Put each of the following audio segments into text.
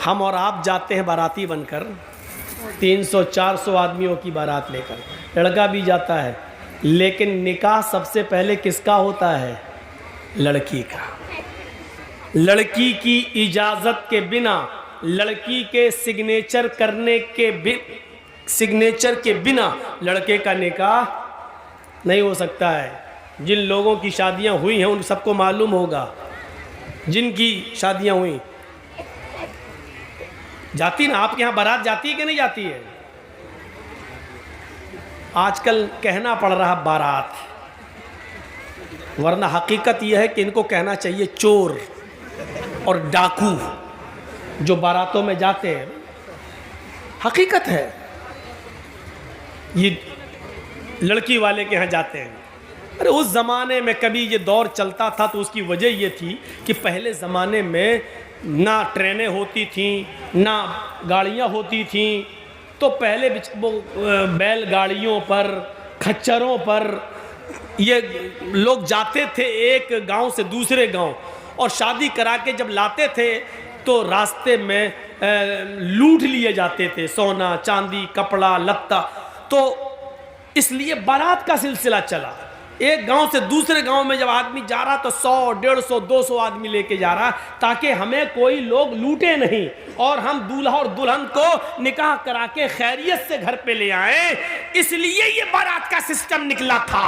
हम और आप जाते हैं बाराती बनकर 300-400 आदमियों की बारात लेकर, लड़का भी जाता है, लेकिन निकाह सबसे पहले किसका होता है? लड़की का। लड़की की इजाज़त के बिना, लड़की के सिग्नेचर के बिना लड़के का निकाह नहीं हो सकता है। जिन लोगों की शादियां हुई हैं उन सबको मालूम होगा, जिनकी शादियां हुई। जाती ना आपके यहाँ बारात जाती है कि नहीं जाती है? आजकल कहना पड़ रहा बारात, वरना हकीकत यह है कि इनको कहना चाहिए चोर और डाकू जो बारातों में जाते हैं। हकीकत है, ये लड़की वाले के यहाँ जाते हैं। अरे उस ज़माने में कभी ये दौर चलता था तो उसकी वजह ये थी कि पहले ज़माने में ना ट्रेनें होती थीं, ना गाड़ियाँ होती थीं, तो पहले वो बैलगाड़ियों पर, खच्चरों पर ये लोग जाते थे एक गांव से दूसरे गांव, और शादी करा के जब लाते थे तो रास्ते में लूट लिए जाते थे सोना चांदी कपड़ा लत्ता। तो इसलिए बारात का सिलसिला चला। एक गांव से दूसरे गांव में जब आदमी जा रहा तो 100, 150, 200 आदमी लेके जा रहा, ताकि हमें कोई लोग लूटे नहीं और हम दूल्हा और दुल्हन को निकाह करा के खैरियत से घर पे ले आए। इसलिए ये बारात का सिस्टम निकला था,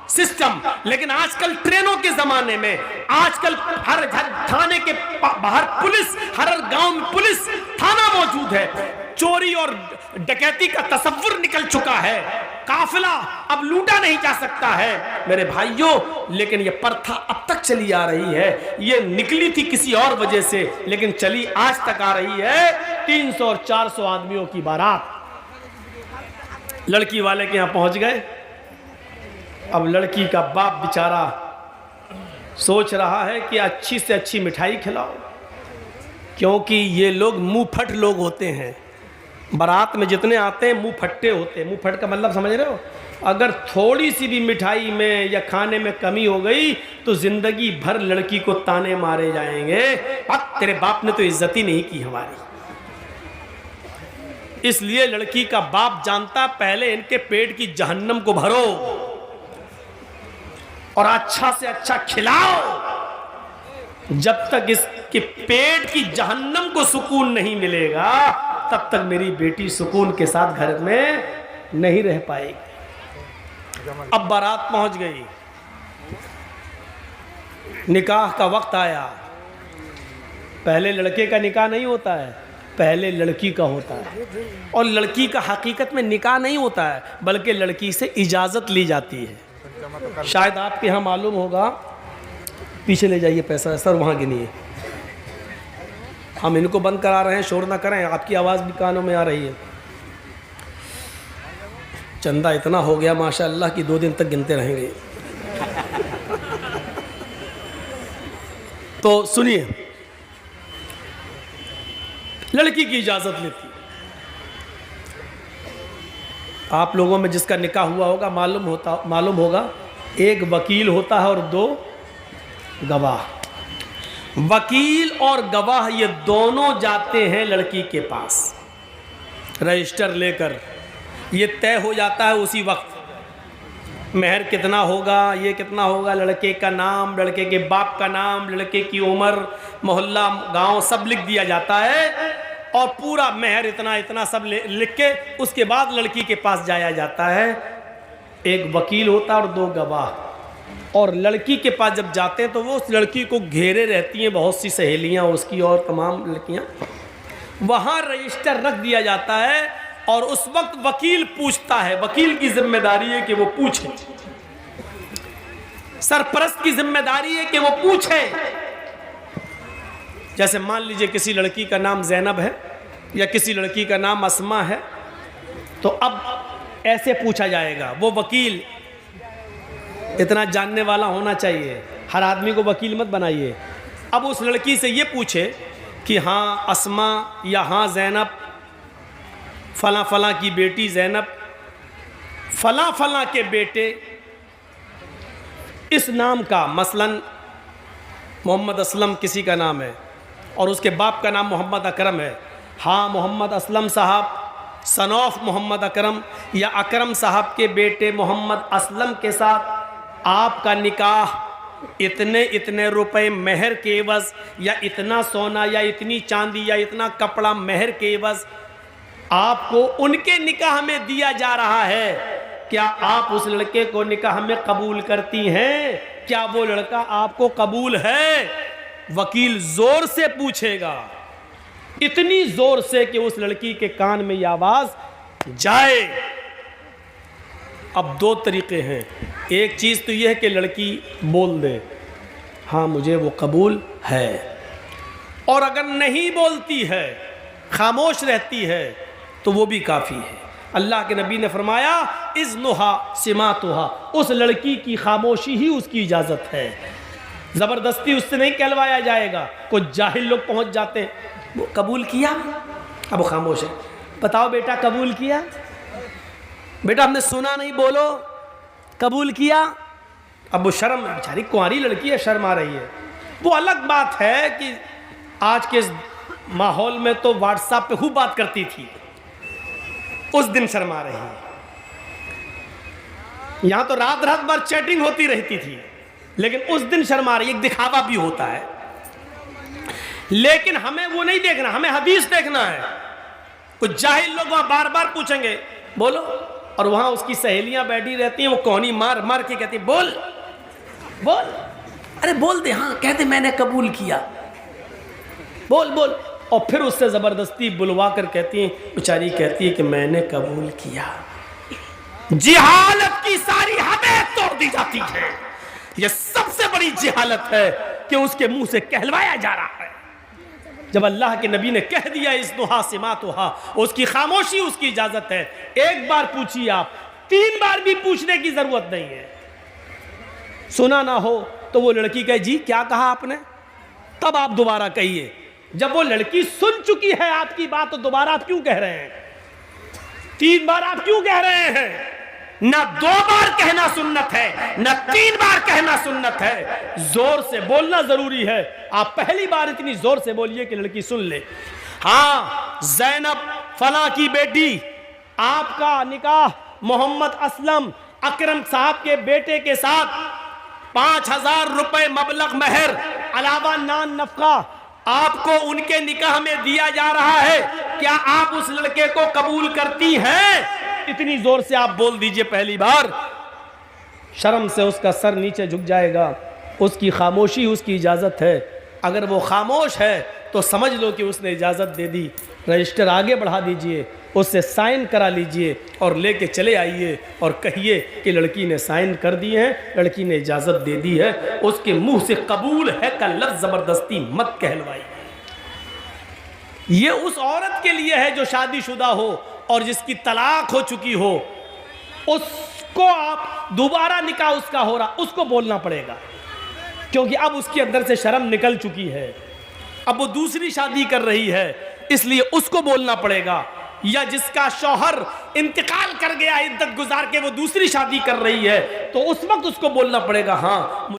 सिस्टम। लेकिन आजकल ट्रेनों के जमाने में, आजकल हर घर थाने के बाहर पुलिस, हर गांव में पुलिस थाना मौजूद है। चोरी और डकैती का तसव्वुर निकल चुका है, काफिला अब लूटा नहीं जा सकता है मेरे भाइयों। लेकिन ये प्रथा अब तक चली आ रही है। ये निकली थी किसी और वजह से, लेकिन चली आज तक आ रही है। 300 और 400 आदमियों की बारात लड़की वाले के यहाँ पहुंच गए। अब लड़की का बाप बेचारा सोच रहा है कि अच्छी से अच्छी मिठाई खिलाओ, क्योंकि ये लोग मुंह फट लोग होते हैं। बारात में जितने आते हैं मुंह फट्टे होते हैं। मुंह फट का मतलब समझ रहे हो? अगर थोड़ी सी भी मिठाई में या खाने में कमी हो गई तो जिंदगी भर लड़की को ताने मारे जाएंगे, तेरे बाप ने तो इज्जत ही नहीं की हमारी। इसलिए लड़की का बाप जानता, पहले इनके पेट की जहन्नम को भरो और अच्छा से अच्छा खिलाओ। जब तक इसके पेट की जहन्नम को सुकून नहीं मिलेगा तब तक मेरी बेटी सुकून के साथ घर में नहीं रह पाएगी। अब बारात पहुंच गई, निकाह का वक्त आया। पहले लड़के का निकाह नहीं होता है, पहले लड़की का होता है। और लड़की का हकीकत में निकाह नहीं होता है, बल्कि लड़की से इजाज़त ली जाती है। शायद आपके यहाँ मालूम होगा, पीछे ले जाइए पैसा सर, वहाँ गिनिए। हम इनको बंद करा रहे हैं, शोर ना करें, आपकी आवाज़ भी कानों में आ रही है। चंदा इतना हो गया माशाअल्लाह कि 2 दिन तक गिनते रहेंगे। तो सुनिए, लड़की की इजाज़त लेती। आप लोगों में जिसका निकाह हुआ होगा मालूम होगा, एक वकील होता है और 2 गवाह। वकील और गवाह ये दोनों जाते हैं लड़की के पास रजिस्टर लेकर। ये तय हो जाता है उसी वक्त, मेहर कितना होगा, ये कितना होगा, लड़के का नाम, लड़के के बाप का नाम, लड़के की उम्र, मोहल्ला, गांव सब लिख दिया जाता है और पूरा मेहर इतना इतना सब लिख के उसके बाद लड़की के पास जाया जाता है। एक वकील होता है और 2 गवाह। और लड़की के पास जब जाते हैं तो वो उस लड़की को घेरे रहती हैं बहुत सी सहेलियां उसकी और तमाम लड़कियां। वहाँ रजिस्टर रख दिया जाता है और उस वक्त वकील पूछता है, वकील की जिम्मेदारी है कि वो पूछे, सरपरस्त की जिम्मेदारी है कि वो पूछे। जैसे मान लीजिए किसी लड़की का नाम ज़ैनब है या किसी लड़की का नाम अस्मा है, तो अब ऐसे पूछा जाएगा। वो वकील इतना जानने वाला होना चाहिए, हर आदमी को वकील मत बनाइए। अब उस लड़की से ये पूछे कि हाँ अस्मा या हाँ ज़ैनब, फला फला की बेटी ज़ैनब, फला फला के बेटे इस नाम का, मसलन मोहम्मद असलम किसी का नाम है और उसके बाप का नाम मोहम्मद अकरम है। हाँ, मोहम्मद असलम साहब सन ऑफ मोहम्मद अकरम या अकरम साहब के बेटे मोहम्मद असलम के साथ आपका निकाह इतने इतने रुपए मेहर के एवज या इतना सोना या इतनी चांदी या इतना कपड़ा मेहर के एवज आपको उनके निकाह में दिया जा रहा है, क्या आप उस लड़के को निकाह में कबूल करती हैं? क्या वो लड़का आपको कबूल है? वकील जोर से पूछेगा, इतनी जोर से कि उस लड़की के कान में ये आवाज जाए। अब दो तरीके हैं, एक चीज़ तो यह है कि लड़की बोल दे हाँ मुझे वो कबूल है, और अगर नहीं बोलती है, खामोश रहती है, तो वो भी काफ़ी है। अल्लाह के नबी ने फरमाया इज़्नुहा सिमातुहा, उस लड़की की खामोशी ही उसकी इजाज़त है, ज़बरदस्ती उससे नहीं कहलवाया जाएगा। कुछ जाहिल लोग पहुंच जाते हैं, वो कबूल किया, अब वो खामोश है, बताओ बेटा कबूल किया, बेटा हमने सुना नहीं, बोलो कबूल किया। अब वो शर्म, बेचारी कुंवारी लड़की है, शर्म आ रही है। वो अलग बात है कि आज के माहौल में तो व्हाट्सएप पे खूब बात करती थी, उस दिन शर्मा रही है। यहां तो रात रात भर चैटिंग होती रहती थी, लेकिन उस दिन शर्मा रही है। एक दिखावा भी होता है, लेकिन हमें वो नहीं देखना, हमें हदीस देखना है। कुछ जाहिल लोग वहां बार बार पूछेंगे बोलो, और वहां उसकी सहेलियां बैठी रहती हैं, वो कौनी मार मार के कहती बोल बोल, अरे बोल दे, हाँ कहते मैंने कबूल किया, बोल बोल, और फिर उससे ज़बरदस्ती बुलवा कर कहती है, बेचारी कहती है कि मैंने कबूल किया। जिहालत की सारी हदें तोड़ दी जाती है। यह सबसे बड़ी जिहालत है कि उसके मुंह से कहलवाया जा रहा है। जब अल्लाह के नबी ने कह दिया इज़्नुहा सिमातुहा, उसकी खामोशी उसकी इजाजत है। एक बार पूछिए आप, 3 बार भी पूछने की जरूरत नहीं है। सुना ना हो तो वो लड़की कहे जी क्या कहा आपने, तब आप दोबारा कहिए। जब वो लड़की सुन चुकी है आपकी बात, तो दोबारा आप क्यों कह रहे हैं? 3 बार आप क्यों कह रहे हैं? ना 2 बार कहना सुन्नत है, ना 3 बार कहना सुन्नत है। जोर से बोलना जरूरी है। आप पहली बार इतनी जोर से बोलिए कि लड़की सुन ले। हाँ, ज़ैनब फला की बेटी, आपका निकाह मोहम्मद असलम अकरम साहब के बेटे के साथ 5000 रुपए मबलग मेहर अलावा नान नफका आपको उनके निकाह में दिया जा रहा है। क्या आप उस लड़के को कबूल करती हैं? इतनी जोर से आप बोल दीजिए पहली बार, शर्म से उसका सर नीचे झुक जाएगा। उसकी खामोशी उसकी इजाज़त है। अगर वो खामोश है तो समझ लो कि उसने इजाज़त दे दी। रजिस्टर आगे बढ़ा दीजिए, उससे साइन करा लीजिए और लेके चले आइए और कहिए कि लड़की ने साइन कर दिए हैं, लड़की ने इजाज़त दे दी है। उसके मुंह से कबूल है का लफ्ज़ ज़बरदस्ती मत कहलवाइए। ये उस औरत के लिए है जो शादीशुदा हो और जिसकी तलाक हो चुकी हो। उसको आप दोबारा निकाह उसका हो रहा, उसको बोलना पड़ेगा, क्योंकि अब उसके अंदर से शर्म निकल चुकी है। अब वो दूसरी शादी कर रही है, इसलिए उसको बोलना पड़ेगा। या जिसका शौहर इंतकाल कर गया, इद्दत गुजार के वो दूसरी शादी कर रही है, तो उस वक्त उसको बोलना पड़ेगा हाँ